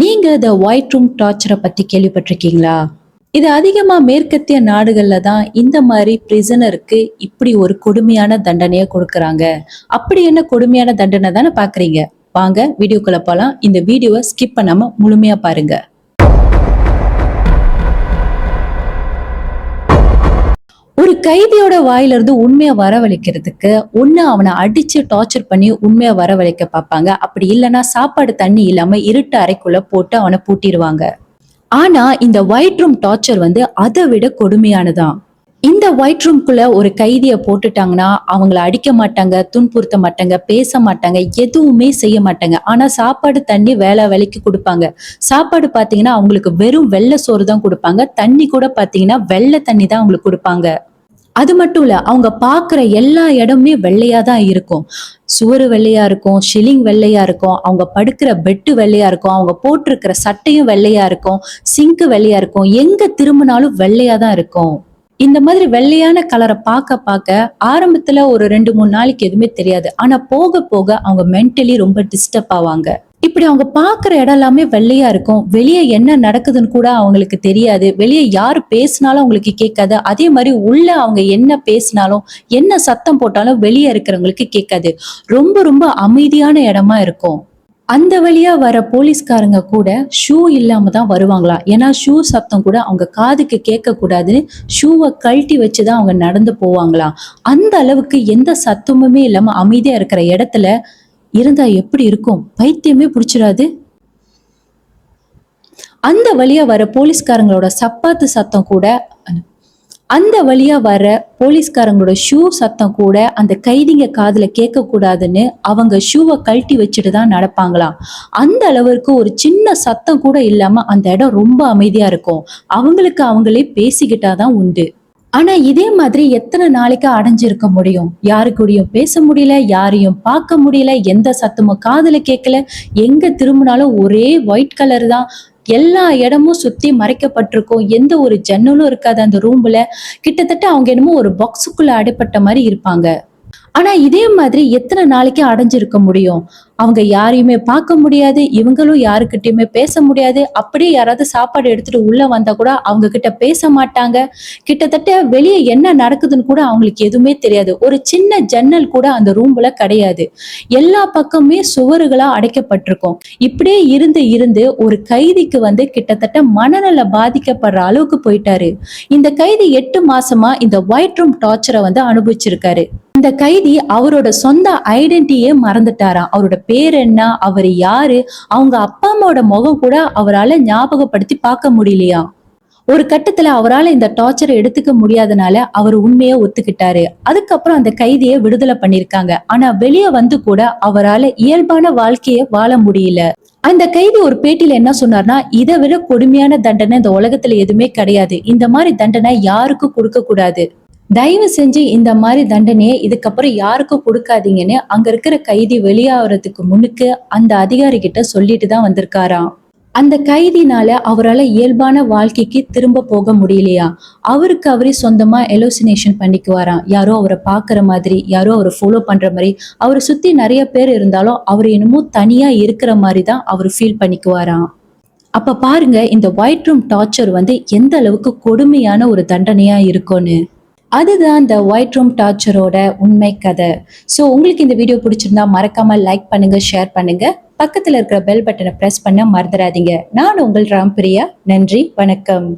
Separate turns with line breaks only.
நீங்க இந்த white room டார்ச்சரை பத்தி கேள்விப்பட்டிருக்கீங்களா? இது அதிகமா மேற்கத்திய நாடுகள்ல தான் இந்த மாதிரி பிரிசனருக்கு இப்படி ஒரு கொடுமையான தண்டனையை கொடுக்கறாங்க. அப்படி என்ன கொடுமையான தண்டனை தானே பாக்குறீங்க? வாங்க வீடியோக்குள்ள போலாம். இந்த வீடியோவை ஸ்கிப் பண்ணாம முழுமையா பாருங்க. ஒரு கைதியோட வாயில இருந்து உண்மையை வரவழைக்கிறதுக்கு ஒண்ணு அவனை அடிச்சு டார்ச்சர் பண்ணி உண்மையை வரவழைக்க பார்ப்பாங்க. அப்படி இல்லைன்னா சாப்பாடு தண்ணி இல்லாம இருட்டு அறைக்குள்ள போட்டு அவனை பூட்டிடுவாங்க. ஆனா இந்த ஒயிட் ரூம் டார்ச்சர் வந்து அதை விட கொடுமையானதான். இந்த ஒயிட் ரூம்குள்ள ஒரு கைதிய போட்டுட்டாங்கன்னா அவங்கள அடிக்க மாட்டாங்க, துன்புறுத்த மாட்டாங்க, பேச மாட்டாங்க, எதுவுமே செய்ய மாட்டாங்க. ஆனா சாப்பாடு தண்ணி வேலை வேலைக்கு கொடுப்பாங்க. சாப்பாடு பாத்தீங்கன்னா அவங்களுக்கு வெறும் வெள்ளை சோறு தான் கொடுப்பாங்க. தண்ணி கூட பாத்தீங்கன்னா வெள்ளை தண்ணி தான் அவங்களுக்கு கொடுப்பாங்க. அது மட்டும் இல்ல, அவங்க பாக்குற எல்லா இடமுமே வெள்ளையா தான் இருக்கும். சுவரு வெள்ளையா இருக்கும், ஷிலிங் வெள்ளையா இருக்கும், அவங்க படுக்கிற பெட்டு வெள்ளையா இருக்கும், அவங்க போட்டிருக்கிற சட்டையும் வெள்ளையா இருக்கும், சிங்க் வெள்ளையா இருக்கும், எங்க திரும்பினாலும் வெள்ளையா தான் இருக்கும். இந்த மாதிரி வெள்ளையான கலரை பார்க்க பார்க்க ஆரம்பத்துல ஒரு 2-3 நாளைக்கு எதுவுமே தெரியாது. ஆனா போக போக அவங்க மென்டலி ரொம்ப டிஸ்டர்ப் ஆவாங்க. இப்படி அவங்க பாக்குற இடம் எல்லாமே வெள்ளையா இருக்கும். வெளியே என்ன நடக்குதுன்னு கூட அவங்களுக்கு தெரியாது. வெளியே யாரு பேசினாலும் அவங்களுக்கு கேட்காது. அதே மாதிரி உள்ள அவங்க என்ன பேசினாலும் என்ன சத்தம் போட்டாலும் வெளியே இருக்கிறவங்களுக்கு கேட்காது. ரொம்ப ரொம்ப அமைதியான இடமா இருக்கும். அந்த வழியா வர போலீஸ்காரங்க கூட ஷூ இல்லாம தான் வருவாங்களாம். ஏன்னா ஷூ சத்தம் கூட அவங்க காதுக்கு கேட்க கூடாதுன்னு ஷூவை கழட்டி வச்சுதான் அவங்க நடந்து போவாங்களாம். அந்த அளவுக்கு எந்த சத்தமுமே இல்லாம அமைதியா இருக்கிற இடத்துல இருந்தா எப்படி இருக்கும்? பைத்தியமே பிடிச்சிடாது? அந்த வழியா வர போலீஸ்காரங்களோட சப்பாத்து சத்தம் கூட அந்த வழியா வர போலீஸ்காரங்களோட ஷூ சத்தம் கூட அந்த கைதிங்க காதுல கேட்க கூடாதுன்னு அவங்க ஷூவை கழட்டி வச்சுட்டு தான் நடப்பாங்களாம். அந்த அளவுக்கு ஒரு சின்ன சத்தம் கூட இல்லாம அந்த இடம் ரொம்ப அமைதியா இருக்கும். அவங்களுக்கு அவங்களே பேசிக்கிட்டாதான் உண்டு. ஆனா இதே மாதிரி எத்தனை நாளைக்கு அடைஞ்சிருக்க முடியும்? யாரு கூடயும் பேச முடியல, யாரையும் பார்க்க முடியல, எந்த சத்தமும் காதுல கேட்கல, எங்க திரும்பினாலும் ஒரே ஒயிட் கலர் தான். எல்லா இடமும் சுத்தி மறைக்கப்பட்டிருக்கும். எந்த ஒரு ஜன்னலும் இருக்காது அந்த ரூம்ல. கிட்டத்தட்ட அவங்க என்னமோ ஒரு பாக்ஸுக்குள்ள அடைப்பட்ட மாதிரி இருப்பாங்க. ஆனா இதே மாதிரி எத்தனை நாளைக்கு அடைஞ்சிருக்க முடியும்? அவங்க யாரையுமே பார்க்க முடியாது, இவங்களும் யாருக்கிட்டயுமே பேச முடியாது. அப்படியே யாராவது சாப்பாடு எடுத்துட்டு உள்ள வந்தா கூட அவங்க கிட்ட பேச மாட்டாங்க. கிட்டத்தட்ட வெளியே என்ன நடக்குதுன்னு கூட அவங்களுக்கு எதுவுமே தெரியாது. ஒரு சின்ன ஜன்னல் கூட அந்த ரூம்ல கிடையாது. எல்லா பக்கமே சுவறுகளா அடைக்கப்பட்டிருக்கும். இப்படியே இருந்து இருந்து ஒரு கைதிக்கு வந்து கிட்டத்தட்ட மனநல பாதிக்கப்படுற அளவுக்கு போயிட்டாரு. இந்த கைதி 8 மாசமா இந்த ஒயிட் ரூம் டார்ச்சரை வந்து அனுபவிச்சிருக்காரு. இந்த கைதி அவரோட சொந்த ஐடென்டிட்டியே மறந்துட்டாராம். அவரோட பேர் என்ன, அவர் யாரு, அவங்க அப்பா அம்மாவோட முகம் கூட அவரால் ஞாபகப்படுத்தி பார்க்க முடியலையா. ஒரு கட்டத்துல அவரால் இந்த டார்ச்சரை எடுத்துக்க முடியாதனால அவர் உண்மையை ஒத்துக்கிட்டாரு. அதுக்கப்புறம் அந்த கைதியை விடுதலை பண்ணிருக்காங்க. ஆனா வெளியே வந்து கூட அவரால் இயல்பான வாழ்க்கைய வாழ முடியல. அந்த கைதி ஒரு பேட்டியில என்ன சொன்னார்னா, இதை விட கொடுமையான தண்டனை இந்த உலகத்துல எதுவுமே கிடையாது. இந்த மாதிரி தண்டனை யாருக்கும் கொடுக்க கூடாது. தயவு செஞ்சு இந்த மாதிரி தண்டனையை இதுக்கப்புறம் யாருக்கும் கொடுக்காதீங்கன்னு அங்க இருக்கிற கைதி வெளியாகிறதுக்கு முன்னுக்கு அந்த அதிகாரி கிட்ட சொல்லிட்டு தான் வந்திருக்காராம். அந்த கைதினால அவரால் இயல்பான வாழ்க்கைக்கு திரும்ப போக முடியலையா. அவருக்கு அவரே சொந்தமா எலோசினேஷன் பண்ணிக்குவாராம். யாரோ அவரை பாக்குற மாதிரி, யாரோ அவரை ஃபாலோ பண்ற மாதிரி, அவரை சுத்தி நிறைய பேர் இருந்தாலும் அவர் என்னமோ தனியா இருக்கிற மாதிரி தான் அவர் ஃபீல் பண்ணிக்குவாராம். அப்ப பாருங்க இந்த ஒயிட் ரூம் டார்ச்சர் வந்து எந்த அளவுக்கு கொடுமையான ஒரு தண்டனையா இருக்கும்னு. அதுதான் இந்த ஒயிட் ரூம் டார்ச்சரோட உண்மை கதை. ஸோ உங்களுக்கு இந்த வீடியோ பிடிச்சிருந்தா மறக்காம லைக் பண்ணுங்க, ஷேர் பண்ணுங்க, பக்கத்துல இருக்கிற பெல் பட்டனை பிரஸ் பண்ண மறந்துடாதீங்க. நான் உங்கள் ராம்பிரியா. நன்றி, வணக்கம்.